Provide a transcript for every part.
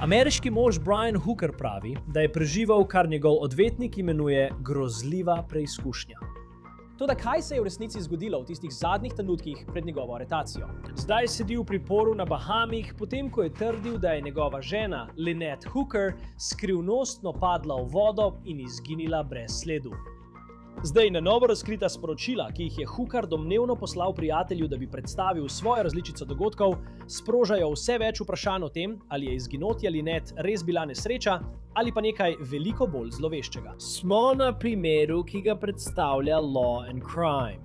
Ameriški mož Brian Hooker pravi, da je preživel, kar njegov odvetnik imenuje grozljiva preizkušnja. Toda kaj se je v resnici zgodilo v tistih zadnjih trenutkih pred njegovo aretacijo? Zdaj sedi v priporu na Bahamih, potem ko je trdil, da je njegova žena Lynette Hooker skrivnostno padla v vodo in izginila brez sledu. Zdaj na novo razkrita sporočila, ki jih je Hooker domnevno poslal prijatelju, da bi predstavil svojo različico dogodkov, sprožajo vse več vprašanj o tem, ali je izginotje Lynette res bila nesreča ali pa nekaj veliko bolj zloveščega. Smo na primeru, ki ga predstavlja Law and Crime.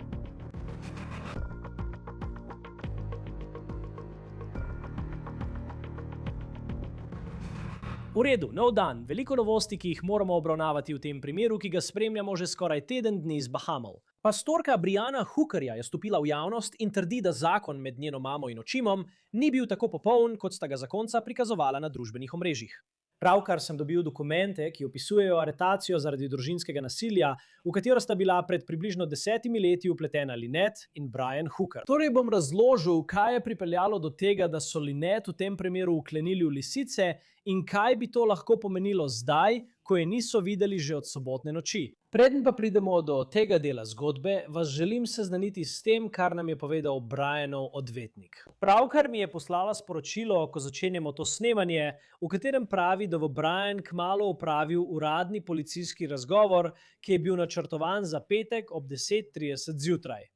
V redu, nov dan, veliko novosti, ki jih moramo obravnavati v tem primeru, ki ga spremljamo že skoraj teden dni z Bahamov. Pastorka Brianna Hookerja je stopila v javnost in trdi, da zakon med njeno mamo in očimom ni bil tako popoln, kot sta ga zakonca prikazovala na družbenih omrežjih. Pravkar sem dobil dokumente, ki opisujejo aretacijo zaradi družinskega nasilja, v katero sta bila pred približno 10 leti vpletena Lynette in Brian Hooker. Torej bom razložil, kaj je pripeljalo do tega, da so Lynette v tem primeru vklenili v lisice in kaj bi to lahko pomenilo zdaj, ko je niso videli že od sobotne noči. Preden pa pridemo do tega dela zgodbe, vas želim seznaniti s tem, kar nam je povedal Brianov odvetnik. Pravkar mi je poslala sporočilo, ko začenjamo to snemanje, v katerem pravi, da bo Brian kmalu opravil uradni policijski razgovor, ki je bil načrtovan za petek ob 10:30 zjutraj.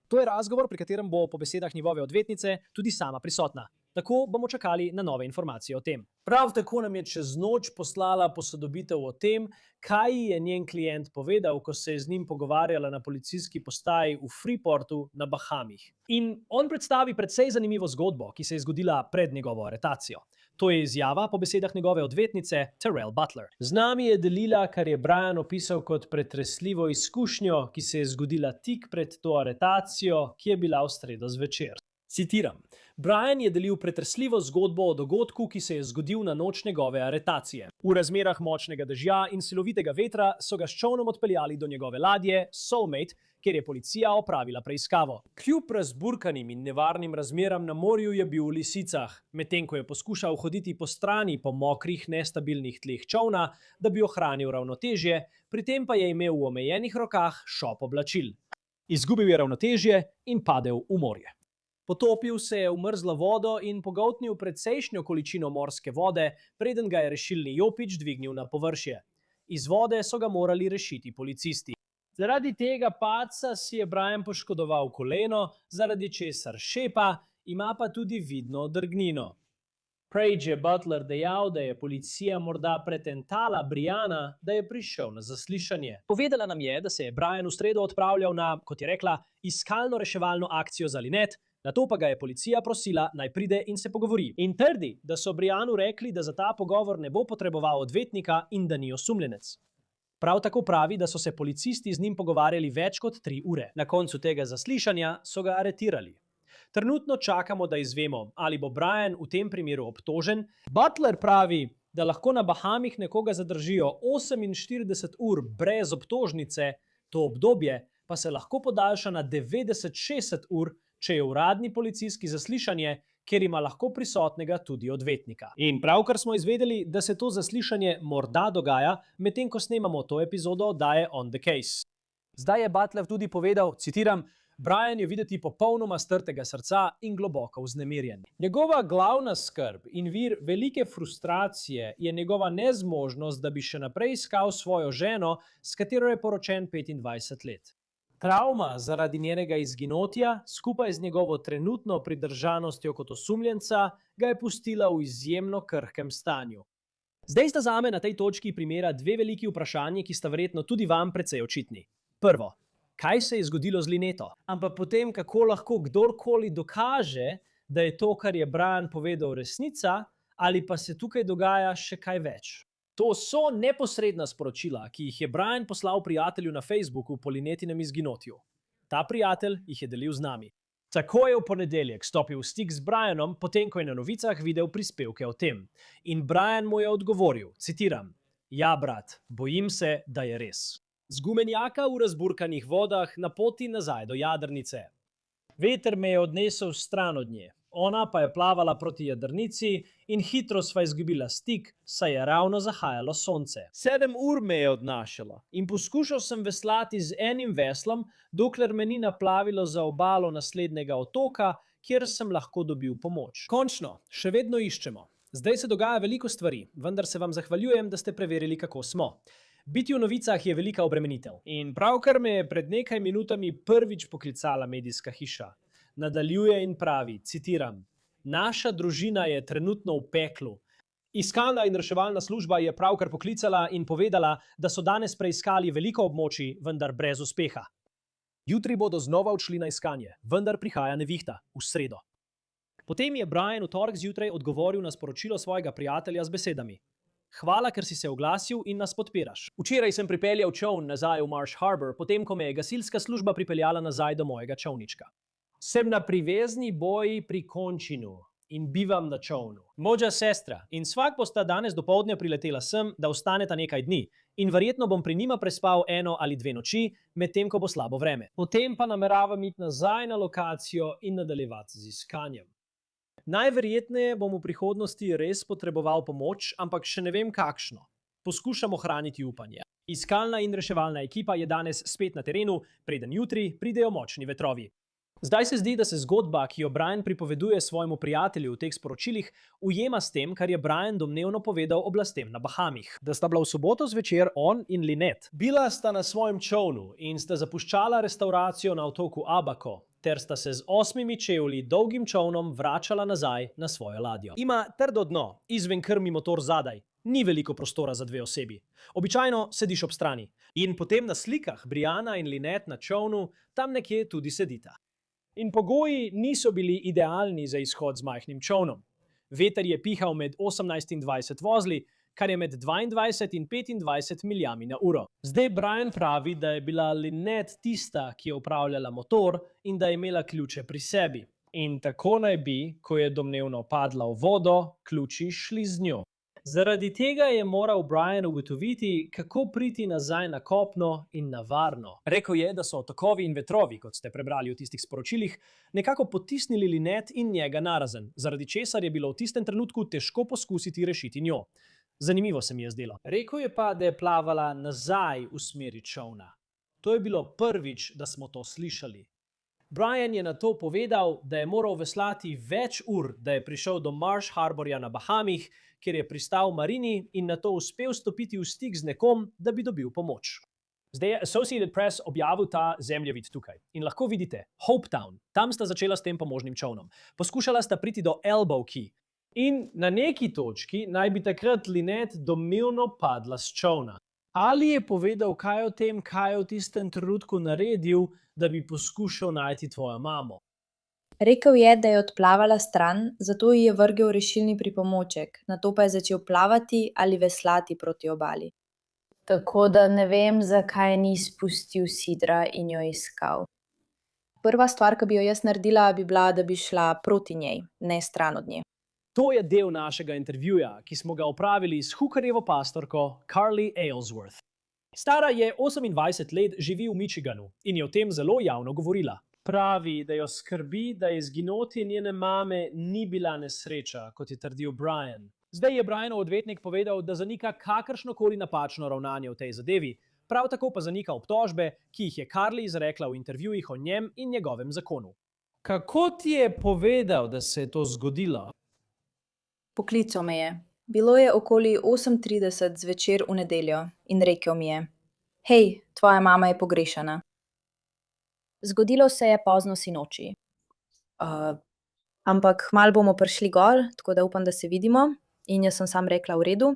To je razgovor, pri katerem bo po besedah njegove odvetnice tudi sama prisotna. Tako bomo čakali na nove informacije o tem. Prav tako nam je čez noč poslala posodobitev o tem, kaj je njen klient povedal, ko se je z njim pogovarjala na policijski postaji v Freeportu na Bahamih. In on predstavi precej zanimivo zgodbo, ki se je zgodila pred njegovo aretacijo. To je izjava po besedah njegove odvetnice Terrell Butler. Z nami je delila, kar je Brian opisal kot pretresljivo izkušnjo, ki se je zgodila tik pred to aretacijo, ki je bila v sredo zvečer. Citiram. Brian je delil pretresljivo zgodbo o dogodku, ki se je zgodil na noč njegove aretacije. V razmerah močnega dežja in silovitega vetra so ga s čolnom odpeljali do njegove ladje Soulmate, kjer je policija opravila preiskavo. Kljub razburkanim in nevarnim razmeram na morju je bil v lisicah, medtem ko je poskušal hoditi po strani po mokrih, nestabilnih tleh čolna, da bi ohranil ravnotežje, pri tem pa je imel v omejenih rokah šop oblačil. Izgubil je ravnotežje in padel v morje. Potopil se je v mrzlo vodo in pogoltnil precejšnjo količino morske vode, preden ga je rešilni jopič dvignil na površje. Iz vode so ga morali rešiti policisti. Zaradi tega padca si je Brian poškodoval koleno, zaradi česar šepa, ima pa tudi vidno drgnino. Page je Butler dejal, da je policija morda pretentala Briana, da je prišel na zaslišanje. Povedala nam je, da se je Brian v sredo odpravljal na, kot je rekla, iskalno-reševalno akcijo za Lynette, nato pa ga je policija prosila, naj pride in se pogovori. In trdi, da so Brianu rekli, da za ta pogovor ne bo potreboval odvetnika in da ni osumljenec. Prav tako pravi, da so se policisti z njim pogovarjali več kot 3 ure. Na koncu tega zaslišanja so ga aretirali. Trenutno čakamo, da izvemo, ali bo Brian v tem primeru obtožen. Butler pravi, da lahko na Bahamih nekoga zadržijo 48 ur brez obtožnice, to obdobje pa se lahko podaljša na 90-60 ur, če je uradni policijski zaslišanje, kjer ima lahko prisotnega tudi odvetnika. In pravkar smo izvedeli, da se to zaslišanje morda dogaja, medtem ko snemamo to epizodo oddaje On the Case. Zdaj je Butler tudi povedal, citiram, Brian je videti popolnoma strtega srca in globoko vznemirjen. Njegova glavna skrb in vir velike frustracije je njegova nezmožnost, da bi še naprej iskal svojo ženo, s katero je poročen 25 let. Travma zaradi njenega izginotja, skupaj z njegovo trenutno pridržanostjo kot osumljenca, ga je pustila v izjemno krhkem stanju. Zdaj sta zame na tej točki primera 2 veliki vprašanji, ki sta verjetno tudi vam precej očitni. Prvo, kaj se je zgodilo z Lynetto? Ampak potem, kako lahko kdorkoli dokaže, da je to, kar je Brian povedal, resnica, ali pa se tukaj dogaja še kaj več? To so neposredna sporočila, ki jih je Brian poslal prijatelju na Facebooku po Lynetinem izginotju. Ta prijatelj jih je delil z nami. Tako je v ponedeljek stopil v stik z Brianom, potem ko je na novicah videl prispevke o tem. In Brian mu je odgovoril, citiram, ja, brat, bojim se, da je res. Z gumenjaka v razburkanih vodah na poti nazaj do jadrnice. Veter me je odnesel stran od nje. Ona pa je plavala proti jadrnici in hitro sva izgubila stik, saj je ravno zahajalo sonce. 7 ur me je odnašalo in poskušal sem veslati z enim veslom, dokler me ni naplavilo za obalo naslednjega otoka, kjer sem lahko dobil pomoč. Končno, še vedno iščemo. Zdaj se dogaja veliko stvari, vendar se vam zahvaljujem, da ste preverili, kako smo. Biti v novicah je velika obremenitev. In pravkar me je pred nekaj minutami prvič poklicala medijska hiša. Nadaljuje in pravi, citiram: "Naša družina je trenutno v peklu. Iskalna in reševalna služba je pravkar poklicala in povedala, da so danes preiskali veliko območij, vendar brez uspeha. Jutri bodo znova odšli na iskanje, vendar prihaja nevihta, v sredo." Potem je Brian v torek zjutraj odgovoril na sporočilo svojega prijatelja z besedami: "Hvala, ker si se oglasil in nas podpiraš. Včeraj sem pripeljal čoln nazaj v Marsh Harbor, potem ko me je gasilska služba pripeljala nazaj do mojega čolnička. Sem na privezni boji pri Končinu in bivam na čolnu. Moja sestra in svak bosta danes dopoldne priletela sem, da ostaneta nekaj dni, in verjetno bom pri njima prespal 1 ali 2 noči, medtem ko bo slabo vreme. Potem pa nameravam iti nazaj na lokacijo in nadaljevati z iskanjem. Najverjetneje bom v prihodnosti res potreboval pomoč, ampak še ne vem kakšno. Poskušam ohraniti upanje. Iskalna in reševalna ekipa je danes spet na terenu, preden jutri pridejo močni vetrovi." Zdaj se zdi, da se zgodba, ki jo Brian pripoveduje svojemu prijatelju v teh sporočilih, ujema s tem, kar je Brian domnevno povedal oblastem na Bahamih. Da sta bila v soboto zvečer on in Lynette. Bila sta na svojem čolnu in sta zapuščala restavracijo na otoku Abaco, ter sta se z 8 čevlji dolgim čolnom vračala nazaj na svojo ladjo. Ima trdo dno, izven krmi motor zadaj. Ni veliko prostora za 2 osebi. Običajno sediš ob strani. In potem na slikah Briana in Lynette na čolnu tam nekje tudi sedita. In pogoji niso bili idealni za izhod z majhnim čolnom. Veter je pihal med 18 in 20 vozli, kar je med 22 in 25 miljami na uro. Zdaj Brian pravi, da je bila Lynette tista, ki je upravljala motor in da je imela ključe pri sebi. In tako naj bi, ko je domnevno padla v vodo, ključi šli z njo. Zaradi tega je moral Brian ugotoviti, kako priti nazaj na kopno in na varno. Rekel je, da so tokovi in vetrovi, kot ste prebrali v tistih sporočilih, nekako potisnili Lynette in njega narazen, zaradi česar je bilo v tistem trenutku težko poskusiti rešiti njo. Zanimivo se mi je zdelo. Rekel je pa, da je plavala nazaj v smeri čolna. To je bilo prvič, da smo to slišali. Brian je na to povedal, da je moral veslati več ur, da je prišel do Marsh Harborja na Bahamih, kjer je pristal v marini in na to uspel stopiti v stik z nekom, da bi dobil pomoč. Zdaj je Associated Press objavil ta zemljevid tukaj. In lahko vidite, Hopetown, tam sta začela s tem pomožnim čolnom. Poskušala sta priti do Elbow Key. In na neki točki naj bi takrat Lynette domnevno padla s čolna. Ali je povedal kaj o tem, kaj je v tistem trenutku naredil, da bi poskušal najti tvojo mamo? Rekel je, da je odplavala stran, zato ji je vrgel rešilni pripomoček, nato pa je začel plavati ali veslati proti obali. Tako da ne vem, zakaj ni spustil sidra in jo iskal. Prva stvar, ki bi jo jaz naredila, bi bila, da bi šla proti njej, ne stran od nje. To je del našega intervjuja, ki smo ga opravili s Hookerjevo pastorko Carly Aylesworth. Stara je 28 let, živi v Michiganu in je o tem zelo javno govorila. Pravi, da jo skrbi, da izginotje njene mame ni bila nesreča, kot je trdil Brian. Zdaj je Brianov odvetnik povedal, da zanika kakršnokoli napačno ravnanje v tej zadevi, prav tako pa zanika obtožbe, ki jih je Carly izrekla v intervjujih o njem in njegovem zakonu. Kako ti je povedal, da se je to zgodilo? Poklical me je. Bilo je okoli 8:30 zvečer v nedeljo in rekel mi je: "Hej, tvoja mama je pogrešana." Zgodilo se je pozno sinoči. Ampak kmalu bomo prišli gor, tako da upam, da se vidimo. In jaz sem sam rekla, v redu.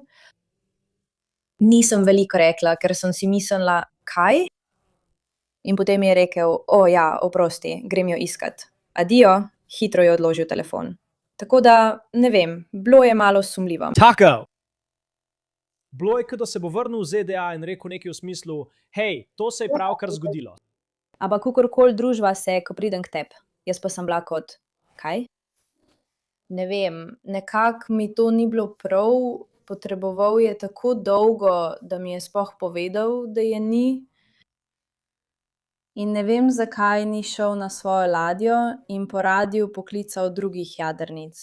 Nisem veliko rekla, ker sem si mislila, kaj? In potem je rekel, ja, oprosti, grem jo iskat. Adijo, hitro je odložil telefon. Tako da, ne vem, bilo je malo sumljivo. Tako! Bilo je, kot da se bo vrnil v ZDA in rekel nekaj v smislu, hej, to se je pravkar zgodilo. Ampak kakorkoli družba se, ko pridem k tebi. Jaz pa sem bila kot, kaj? Ne vem, nekako mi to ni bilo prav, potreboval je tako dolgo, da mi je sploh povedal, da je ni. In ne vem, zakaj ni šel na svojo ladjo in po radiju poklical drugih jadrnic.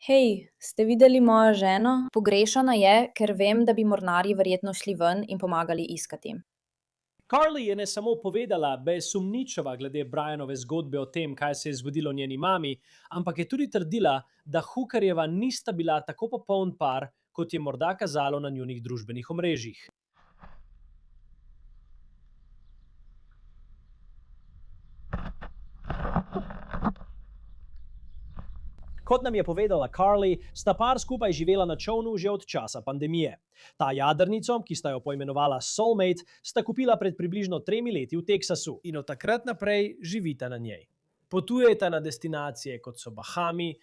Hej, ste videli mojo ženo? Pogrešana je, ker vem, da bi mornarji verjetno šli ven in pomagali iskati. Carly je ne samo povedala, da je sumničava glede Brianove zgodbe o tem, kaj se je zgodilo njeni mami, ampak je tudi trdila, da Hookerjeva nista bila tako popoln par, kot je morda kazalo na njunih družbenih omrežjih. Kot nam je povedala Carly, sta par skupaj živela na čolnu že od časa pandemije. Ta jadrnico, ki sta jo poimenovala Soulmate, sta kupila pred približno 3 leti v Teksasu in od takrat naprej živita na njej. Potujeta na destinacije, kot so Bahami.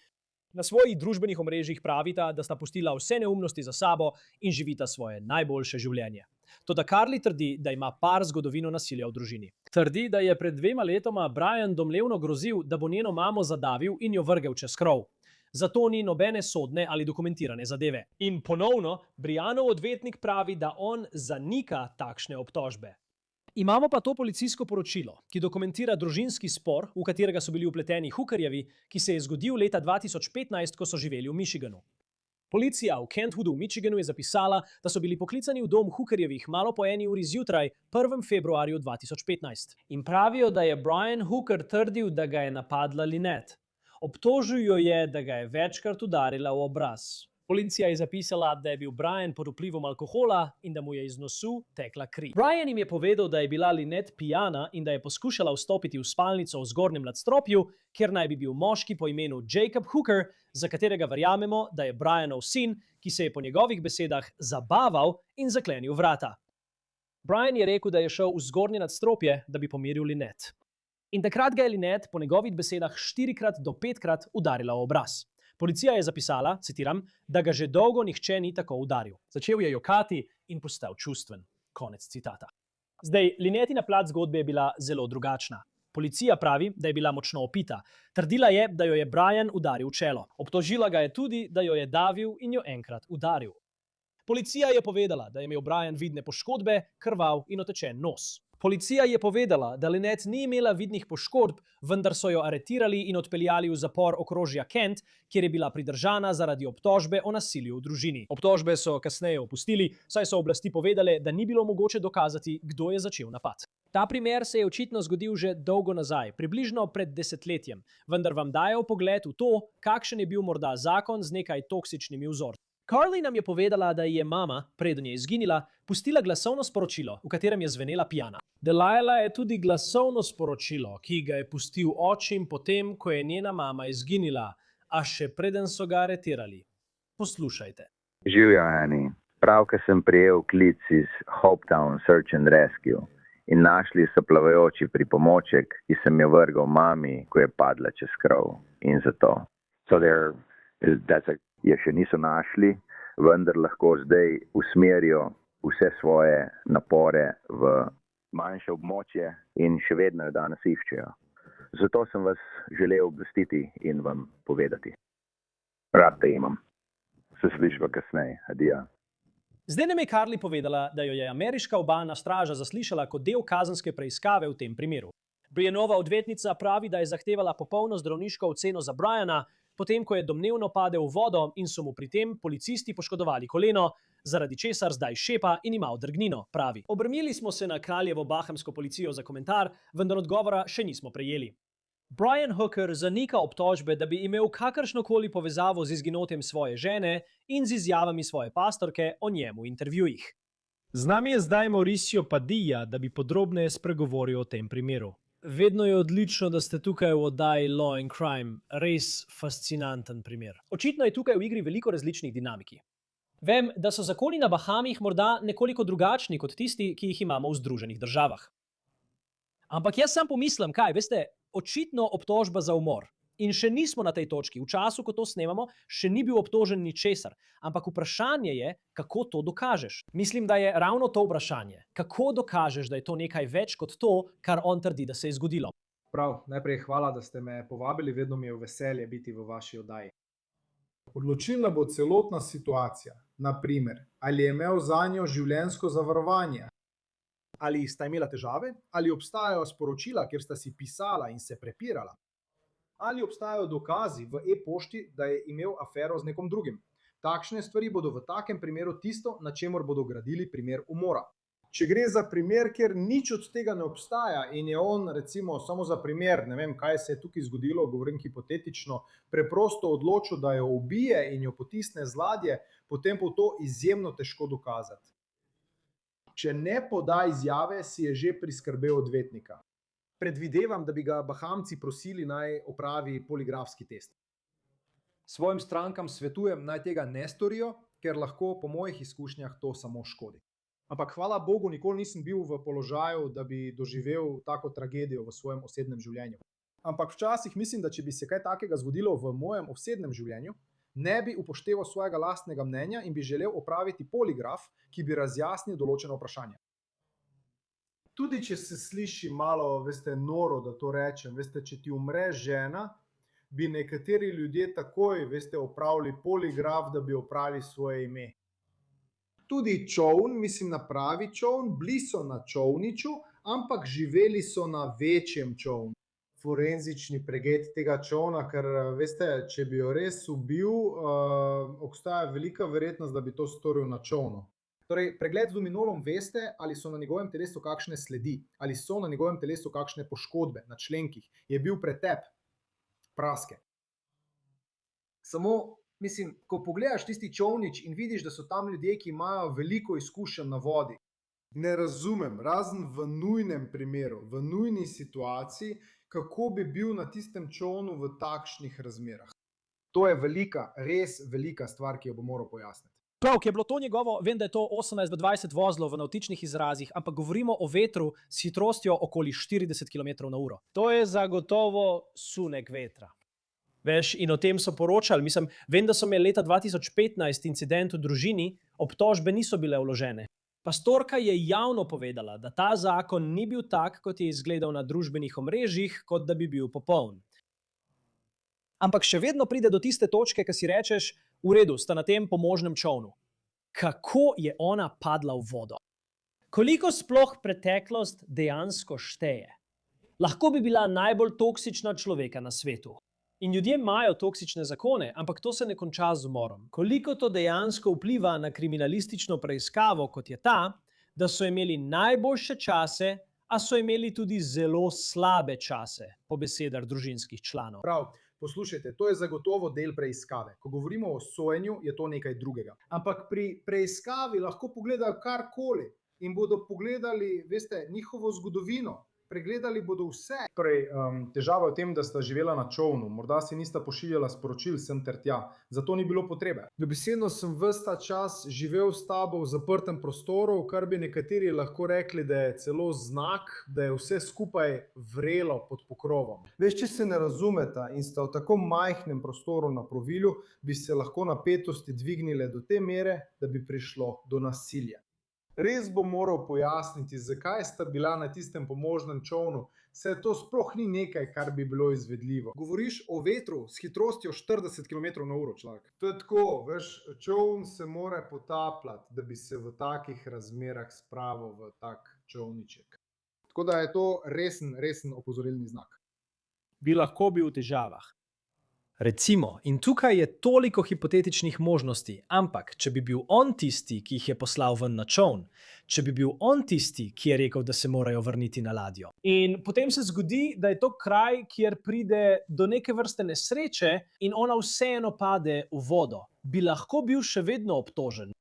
Na svojih družbenih omrežjih pravita, da sta pustila vse neumnosti za sabo in živita svoje najboljše življenje. Toda Carly trdi, da ima par zgodovino nasilja v družini. Trdi, da je pred 2 letoma Brian domnevno grozil, da bo njeno mamo zadavil in jo vrgel čez krov. Zato ni nobene sodne ali dokumentirane zadeve. In ponovno, Brianov odvetnik pravi, da on zanika takšne obtožbe. Imamo pa to policijsko poročilo, ki dokumentira družinski spor, v katerega so bili vpleteni Hookerjevi, ki se je zgodil leta 2015, ko so živeli v Michiganu. Policija v Kentwoodu v Michiganu je zapisala, da so bili poklicani v dom Hookerjevih malo po 1 uri zjutraj, 1. februarju 2015. In pravijo, da je Brian Hooker trdil, da ga je napadla Lynette. Obtožil jo je, da ga je večkrat udarila v obraz. Policija je zapisala, da je bil Brian pod vplivom alkohola in da mu je iz nosu tekla kri. Brian jim je povedal, da je bila Lynette pijana in da je poskušala vstopiti v spalnico v zgornjem nadstropju, kjer naj bi bil moški po imenu Jacob Hooker, za katerega verjamemo, da je Brianov sin, ki se je po njegovih besedah zabaval in zaklenil vrata. Brian je rekel, da je šel v zgornje nadstropje, da bi pomiril Lynette. In takrat ga je Lynette po njegovih besedah 4 do 5 udarila v obraz. Policija je zapisala, citiram, da ga že dolgo nihče ni tako udaril. Začel je jokati in postal čustven. Konec citata. Zdaj, Lynettina plat zgodbe je bila zelo drugačna. Policija pravi, da je bila močno opita. Trdila je, da jo je Brian udaril v čelo. Obtožila ga je tudi, da jo je davil in jo enkrat udaril. Policija je povedala, da je imel Brian vidne poškodbe, krvav in otečen nos. Policija je povedala, da Lynette ni imela vidnih poškodb, vendar so jo aretirali in odpeljali v zapor okrožja Kent, kjer je bila pridržana zaradi obtožbe o nasilju v družini. Obtožbe so kasneje opustili, saj so oblasti povedale, da ni bilo mogoče dokazati, kdo je začel napad. Ta primer se je očitno zgodil že dolgo nazaj, približno pred 10 letjem, vendar vam daje vpogled v to, kakšen je bil morda zakon z nekaj toksičnimi vzorci. Carly nam je povedala, da ji je mama, preden je izginila, pustila glasovno sporočilo, v katerem je zvenela pijana. Delilah je tudi glasovno sporočilo, ki ga je pustil očim potem, ko je njena mama izginila, a še preden so ga aretirali. Poslušajte. Živjo, Ani. Pravkar sem prijel klic iz Hopetown Search and Rescue in našli so plavajoči pripomoček, ki sem jo vrgal mami, ko je padla čez krov. In zato. Je še niso našli, vendar lahko zdaj usmerijo vse svoje napore v manjše območje in še vedno jo danes iščejo. Zato sem vas želel obvestiti in vam povedati. Rad te imam. Se slišva kasneje. Adija. Zdaj nam je Carly povedala, da jo je ameriška obalna straža zaslišala kot del kazenske preiskave v tem primeru. Brianova odvetnica pravi, da je zahtevala popolno zdravniško oceno za Briana, potem ko je domnevno padel v vodo in so mu pri tem policisti poškodovali koleno, zaradi česar zdaj šepa in ima odrgnino, pravi. Obrnili smo se na kraljevo bahamsko policijo za komentar, vendar odgovora še nismo prejeli. Brian Hooker zanika obtožbe, da bi imel kakršnokoli povezavo z izginotjem svoje žene in z izjavami svoje pastorke o njemu v intervjujih. Z nami je zdaj Mauricio Padilla, da bi podrobneje spregovoril o tem primeru. Vedno je odlično, da ste tukaj v oddaji Law and Crime. Res fascinanten primer. Očitno je tukaj v igri veliko različnih dinamiki. Vem, da so zakoni na Bahamih morda nekoliko drugačni kot tisti, ki jih imamo v Združenih državah. Ampak jaz sam pomislim, kaj, veste, očitno obtožba za umor. In še nismo na tej točki. V času, ko to snemamo, še ni bil obtožen ničesar. Ampak vprašanje je, kako to dokažeš. Mislim, da je ravno to vprašanje. Kako dokažeš, da je to nekaj več kot to, kar on trdi, da se je zgodilo? Prav, najprej hvala, da ste me povabili, vedno mi je v veselje biti v vaši oddaji. Odločilna bo celotna situacija. Na primer, ali je imel zanjo življenjsko zavarovanje, Ali sta imela težave, ali obstajajo sporočila, kjer sta si pisala in se prepirala, ali obstajajo dokazi v e-pošti, da je imel afero z nekom drugim. Takšne stvari bodo v takem primeru tisto, na čemer bodo gradili primer umora. Če gre za primer, kjer nič od tega ne obstaja in je on, recimo, samo za primer, ne vem, kaj se je tukaj zgodilo, govorim hipotetično, preprosto odločil, da jo ubije in jo potisne z ladje, potem bo to izjemno težko dokazati. Če ne poda izjave, si je že priskrbel odvetnika. Predvidevam, da bi ga Bahamci prosili, naj opravi poligrafski test. Svojim strankam svetujem, naj tega ne storijo, ker lahko po mojih izkušnjah to samo škodi. Ampak hvala Bogu, nikoli nisem bil v položaju, da bi doživel tako tragedijo v svojem osebnem življenju. Ampak včasih mislim, da če bi se kaj takega zgodilo v mojem osebnem življenju, ne bi upošteval svojega lastnega mnenja in bi želel opraviti poligraf, ki bi razjasnil določeno vprašanje. Tudi če se sliši malo, veste, noro, da to rečem, veste, če ti umre žena, bi nekateri ljudje takoj, veste, opravili poligraf, da bi opravili svoje ime. Tudi čoln, mislim na pravi čoln, bili so na čolniču, ampak živeli so na večjem čolnu. Forenzični pregled tega čolna, ker veste, če bi jo res ubil, obstaja velika verjetnost, da bi to storil na čolnu. Torej, pregled z luminolom veste, ali so na njegovem telesu kakšne sledi, ali so na njegovem telesu kakšne poškodbe na členkih, je bil pretep, praske. Samo, mislim, ko pogledaš tisti čolnič in vidiš, da so tam ljudje, ki imajo veliko izkušenj na vodi. Ne razumem, razen v nujnem primeru, v nujni situaciji, kako bi bil na tistem čolnu v takšnih razmerah. To je velika, res velika stvar, ki jo bo moral pojasniti. Prav, ki je bilo to njegovo, vem, da je to 18-20 vozlov v navtičnih izrazih, ampak govorimo o vetru s hitrostjo okoli 40 km/h. To je zagotovo sunek vetra. Veš, in o tem so poročali. Mislim, vem, da so imeli leta 2015 incident v družini, obtožbe niso bile vložene. Pastorka je javno povedala, da ta zakon ni bil tak, kot je izgledal na družbenih omrežjih, kot da bi bil popoln. Ampak še vedno pride do tiste točke, ki si rečeš, v redu, sta na tem pomožnem čolnu. Kako je ona padla v vodo? Koliko sploh preteklost dejansko šteje? Lahko bi bila najbolj toksična človeka na svetu. In ljudje imajo toksične zakone, ampak to se ne konča z umorom. Koliko to dejansko vpliva na kriminalistično preiskavo, kot je ta, da so imeli najboljše čase, a so imeli tudi zelo slabe čase, po besedah družinskih članov. Prav, poslušajte, to je zagotovo del preiskave. Ko govorimo o sojenju, je to nekaj drugega. Ampak pri preiskavi lahko pogledajo karkoli in bodo pogledali, veste, njihovo zgodovino. Pregledali bodo vse. Torej, težava je v tem, da sta živela na čolnu. Morda si nista pošiljala sporočil sem ter tja. Zato ni bilo potrebe. Dobesedno sem ves ta čas živel s tabo v zaprtem prostoru, kar bi nekateri lahko rekli, da je celo znak, da je vse skupaj vrelo pod pokrovom. Veš, če se ne razumeta in sta v tako majhnem prostoru na plovilu, bi se lahko napetosti dvignile do te mere, da bi prišlo do nasilja. Res bom moral pojasniti, zakaj sta bila na tistem pomožnem čolnu, saj to sploh ni nekaj, kar bi bilo izvedljivo. Govoriš o vetru s hitrostjo 40 km/h, človek. To je tako, veš, čoln se mora potapljati, da bi se v takih razmerah spravil v tak čolniček. Tako da je to resen opozorilni znak. Bi lahko bil v težavah. Recimo, in tukaj je toliko hipotetičnih možnosti, ampak če bi bil on tisti, ki jih je poslal ven na čoln, če bi bil on tisti, ki je rekel, da se morajo vrniti na ladjo. In potem se zgodi, da je to kraj, kjer pride do neke vrste nesreče in ona vseeno pade v vodo. Bi lahko bil še vedno obtožen?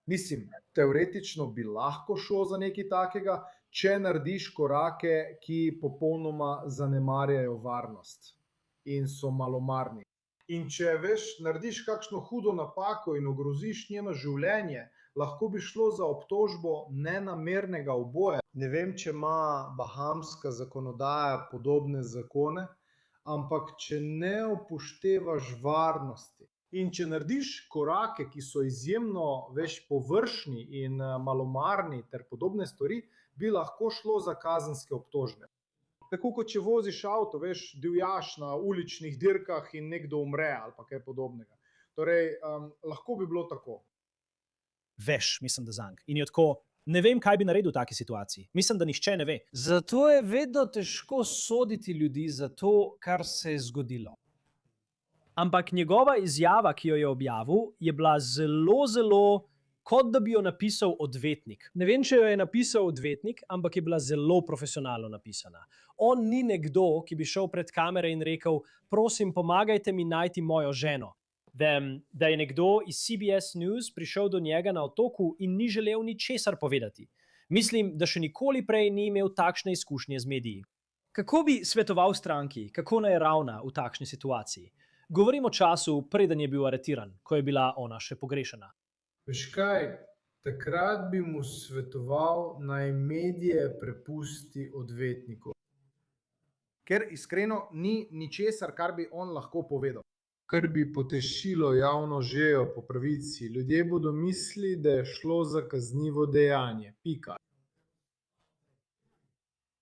Mislim, teoretično bi lahko šlo za nekaj takega, če narediš korake, ki popolnoma zanemarjajo varnost in so malomarni. In če, veš, narediš kakšno hudo napako in ogroziš njeno življenje, lahko bi šlo za obtožbo nenamernega uboja. Ne vem, če ima bahamska zakonodaja podobne zakone, ampak če ne upoštevaš varnosti in če narediš korake, ki so izjemno, veš, površni in malomarni ter podobne stvari, bi lahko šlo za kazenske obtožbe. Tako kot če voziš avto, veš, divjaš na uličnih dirkah in nekdo umre ali pa kaj podobnega. Torej, lahko bi bilo tako. Veš, mislim, da zank. In je tako, Ne vem, kaj bi naredil v taki situaciji. Mislim, da nihče ne ve. Zato je vedno težko soditi ljudi za to, kar se je zgodilo. Ampak njegova izjava, ki jo je objavil, je bila zelo, kot da bi jo napisal odvetnik. Ne vem, če jo je napisal odvetnik, ampak je bila zelo profesionalno napisana. On ni nekdo, ki bi šel pred kamere in rekel: prosim, pomagajte mi najti mojo ženo. Vem, da je nekdo iz CBS News prišel do njega na otoku in ni želel ničesar povedati. Mislim, da še nikoli prej ni imel takšne izkušnje z mediji. Kako bi svetoval stranki, kako naj ravna v takšni situaciji? Govorim o času, preden je bil aretiran, ko je bila ona še pogrešana. Veš kaj, takrat bi mu svetoval, naj medije prepusti odvetniku. Ker iskreno ni ničesar, kar bi on lahko povedal. Kar bi potešilo javno žejo po pravici. Ljudje bodo mislili, da je šlo za kaznivo dejanje. Pika.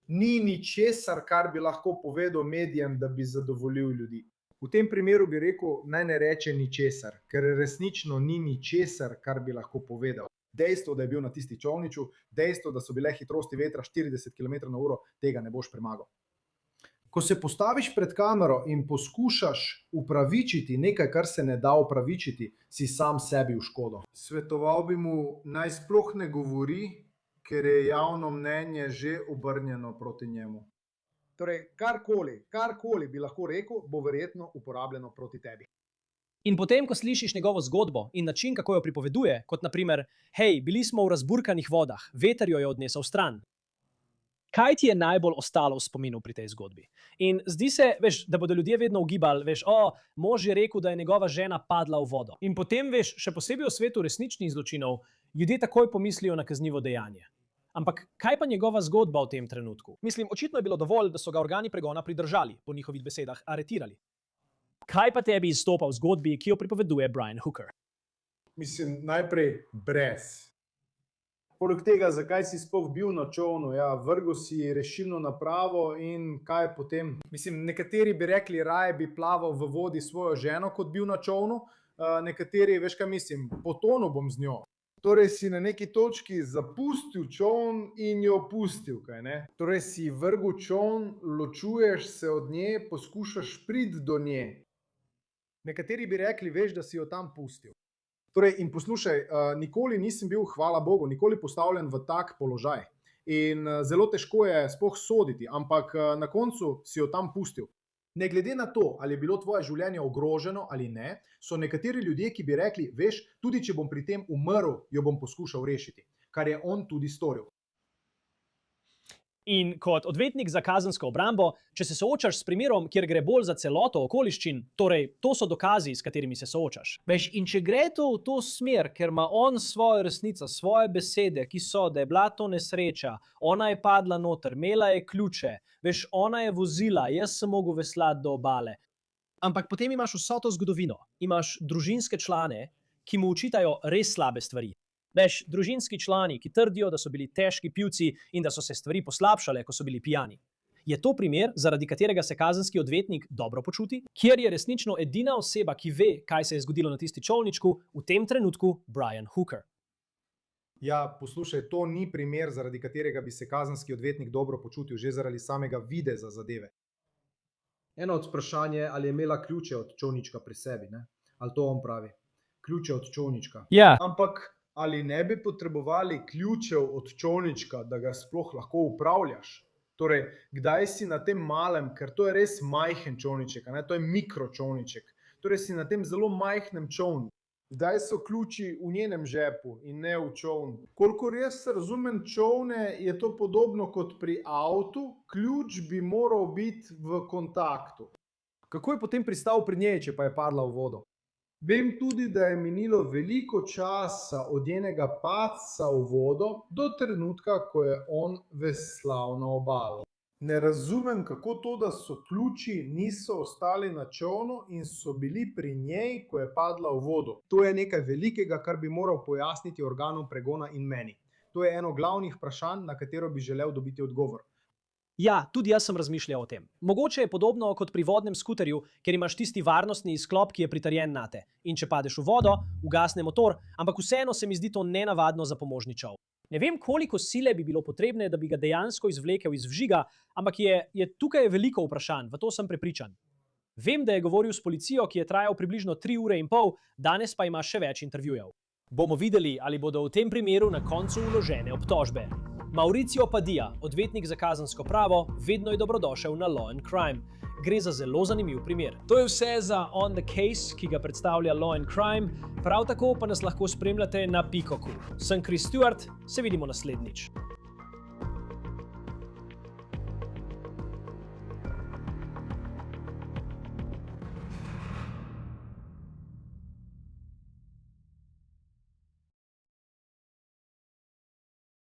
Ni ničesar, kar bi lahko povedal medijem, da bi zadovoljil ljudi. V tem primeru bi rekel, naj ne reče ničesar, ker resnično ni ničesar, kar bi lahko povedal. Dejstvo, da je bil na tisti čolniču, dejstvo, da so bile hitrosti vetra 40 km/h, tega ne boš premagal. Ko se postaviš pred kamero in poskušaš upravičiti nekaj, kar se ne da upravičiti, si sam sebi v škodo. Svetoval bi mu, naj sploh ne govori, ker je javno mnenje že obrnjeno proti njemu. Torej, karkoli bi lahko rekel, bo verjetno uporabljeno proti tebi. In potem, ko slišiš njegovo zgodbo in način, kako jo pripoveduje, kot naprimer: hej, bili smo v razburkanih vodah, veter jo je odnesel stran. Kaj ti je najbolj ostalo v spominu pri tej zgodbi? In zdi se, veš, da bodo ljudje vedno ugibali, veš, mož je rekel, da je njegova žena padla v vodo. In potem, veš, še posebej v svetu resničnih zločinov, ljudje takoj pomislijo na kaznivo dejanje. Ampak kaj pa njegova zgodba v tem trenutku? Mislim, očitno je bilo dovolj, da so ga organi pregona pridržali, po njihovih besedah aretirali. Kaj pa tebi izstopa v zgodbi, ki jo pripoveduje Brian Hooker? Mislim, najprej brez. Poleg tega, zakaj si sploh bil na čolnu? Ja, vrgel si rešilno napravo in kaj potem? Mislim, nekateri bi rekli, raje bi plaval v vodi svojo ženo, kot bil na čolnu. Nekateri, veš kaj mislim, potonil bom z njo. Torej si na neki točki zapustil čoln in jo pustil, kaj ne? Torej si vrgel čoln, ločuješ se od nje, poskušaš priti do nje. Nekateri bi rekli, veš, da si jo tam pustil. Torej, in poslušaj, nikoli nisem bil, hvala Bogu, nikoli postavljen v tak položaj. In zelo težko je sploh soditi, ampak na koncu si jo tam pustil. Ne glede na to, ali je bilo tvoje življenje ogroženo ali ne, so nekateri ljudje, ki bi rekli, veš, tudi če bom pri tem umrl, jo bom poskušal rešiti, kar je on tudi storil. In kot odvetnik za kazensko obrambo, če se soočaš s primerom, kjer gre bolj za celoto okoliščin, torej to so dokazi, s katerimi se soočaš. Veš, in če gre to v to smer, ker ima on svojo resnico, svoje besede, ki so, da je bila to nesreča, ona je padla noter, imela je ključe, veš, ona je vozila, jaz sem mogel veslati do obale. Ampak potem imaš vso to zgodovino, imaš družinske člane, ki mu očitajo res slabe stvari. Veš, družinski člani, ki trdijo, da so bili težki pivci in da so se stvari poslabšale, ko so bili pijani. Je to primer, zaradi katerega se kazenski odvetnik dobro počuti, kjer je resnično edina oseba, ki ve, kaj se je zgodilo na tisti čolničku, v tem trenutku Brian Hooker. Ja, poslušaj, to ni primer, zaradi katerega bi se kazenski odvetnik dobro počutil, že zaradi samega videza zadeve. Eno od vprašanj je, ali je imela ključe od čolnička pri sebi, ne? Ali to on pravi? Ključe od čolnička. Ja. Ampak ali ne bi potrebovali ključev od čolnička, da ga sploh lahko upravljaš? Torej, kdaj si na tem malem, ker to je res majhen čolniček, ne? To je mikročolniček. Torej si na tem zelo majhnem čolnu. Kdaj so ključi v njenem žepu in ne v čolnu? Kolikor jaz razumem čolne, je to podobno kot pri avtu, ključ bi moral biti v kontaktu. Kako je potem pristal pri njej, če pa je padla v vodo? Vem tudi, da je minilo veliko časa od njenega padca v vodo do trenutka, ko je on veslal na obalo. Ne razumem, kako to, da so ključi niso ostali na čolnu in so bili pri njej, ko je padla v vodo. To je nekaj velikega, kar bi moral pojasniti organom pregona in meni. To je eno glavnih vprašanj, na katero bi želel dobiti odgovor. Ja, tudi jaz sem razmišljal o tem. Mogoče je podobno kot pri vodnem skuterju, ker imaš tisti varnostni izklop, ki je pritrjen nate. In če padeš v vodo, ugasne motor, ampak vseeno se mi zdi to nenavadno za pomožni čoln. Ne vem, koliko sile bi bilo potrebne, da bi ga dejansko izvlekel iz vžiga, ampak je tukaj veliko vprašanj, v to sem prepričan. Vem, da je govoril s policijo, ki je trajal približno 3 ure in pol, danes pa ima še več intervjujev. Bomo videli, ali bodo v tem primeru na koncu vložene obtožbe. Mauricio Padilla, odvetnik za kazensko pravo, vedno je dobrodošel na Law and Crime. Gre za zelo zanimiv primer. To je vse za On the Case, ki ga predstavlja Law and Crime, prav tako pa nas lahko spremljate na Peacocku. Sem Chris Stewart, se vidimo naslednjič.